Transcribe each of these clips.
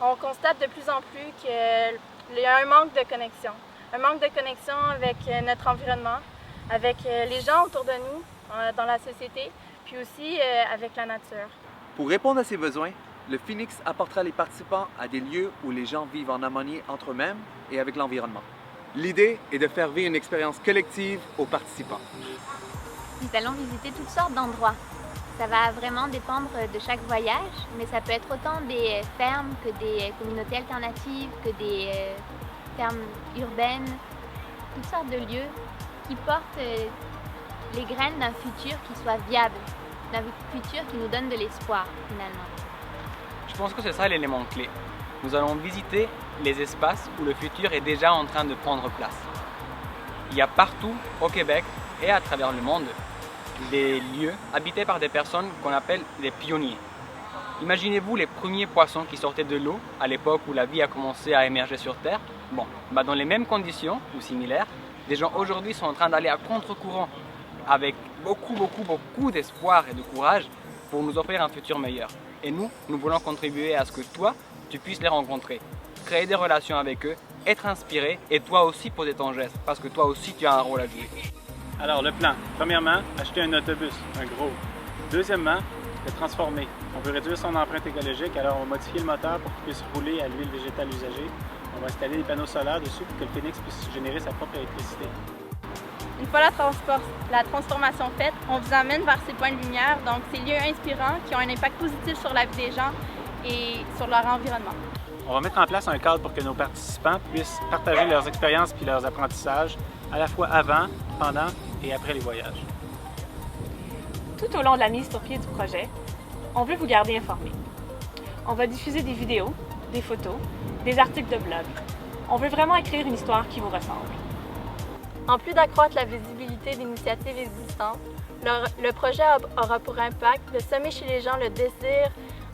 on constate de plus en plus qu'il y a un manque de connexion. Un manque de connexion avec notre environnement, avec les gens autour de nous, dans la société, puis aussi avec la nature. Pour répondre à ces besoins, le Phoenix apportera les participants à des lieux où les gens vivent en harmonie entre eux-mêmes et avec l'environnement. L'idée est de faire vivre une expérience collective aux participants. Nous allons visiter toutes sortes d'endroits. Ça va vraiment dépendre de chaque voyage, mais ça peut être autant des fermes que des communautés alternatives, que des fermes urbaines, toutes sortes de lieux qui portent les graines d'un futur qui soit viable, d'un futur qui nous donne de l'espoir finalement. Je pense que c'est ça l'élément clé. Nous allons visiter les espaces où le futur est déjà en train de prendre place. Il y a partout au Québec et à travers le monde des lieux habités par des personnes qu'on appelle des pionniers. Imaginez-vous les premiers poissons qui sortaient de l'eau à l'époque où la vie a commencé à émerger sur Terre. Dans les mêmes conditions ou similaires, des gens aujourd'hui sont en train d'aller à contre-courant avec beaucoup d'espoir et de courage pour nous offrir un futur meilleur. Et nous voulons contribuer à ce que toi, tu puisses les rencontrer, créer des relations avec eux, être inspiré et toi aussi poser ton geste parce que toi aussi tu as un rôle à jouer. Alors le plan, premièrement, acheter un autobus, un gros. Deuxièmement, le transformer. On veut réduire son empreinte écologique, alors on va modifier le moteur pour qu'il puisse rouler à l'huile végétale usagée. On va installer des panneaux solaires dessus pour que le Phoenix puisse générer sa propre électricité. Une fois la transformation faite, on vous amène vers ces points de lumière, donc ces lieux inspirants qui ont un impact positif sur la vie des gens et sur leur environnement. On va mettre en place un cadre pour que nos participants puissent partager leurs expériences puis leurs apprentissages à la fois avant, pendant et après les voyages. Tout au long de la mise sur pied du projet, on veut vous garder informés. On va diffuser des vidéos, des photos, des articles de blog. On veut vraiment écrire une histoire qui vous ressemble. En plus d'accroître la visibilité d'initiatives existantes, le projet aura pour impact de semer chez les gens le désir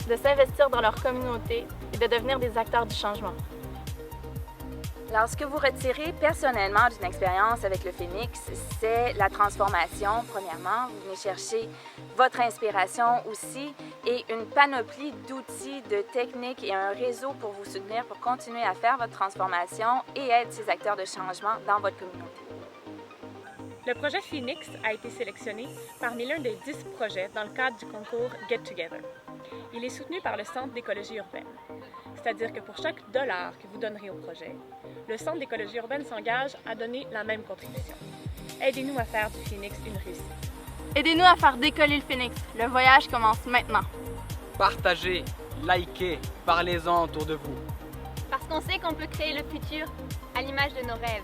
de s'investir dans leur communauté et de devenir des acteurs du changement. Alors, ce que vous retirez personnellement d'une expérience avec le Phoenix, c'est la transformation, premièrement. Vous venez chercher votre inspiration aussi et une panoplie d'outils, de techniques et un réseau pour vous soutenir pour continuer à faire votre transformation et être ces acteurs de changement dans votre communauté. Le projet Phoenix a été sélectionné parmi l'un des 10 projets dans le cadre du concours Get Together. Il est soutenu par le Centre d'écologie urbaine. C'est-à-dire que pour chaque dollar que vous donnerez au projet, le Centre d'écologie urbaine s'engage à donner la même contribution. Aidez-nous à faire du Phoenix une réussite. Aidez-nous à faire décoller le Phoenix. Le voyage commence maintenant. Partagez, likez, parlez-en autour de vous. Parce qu'on sait qu'on peut créer le futur à l'image de nos rêves.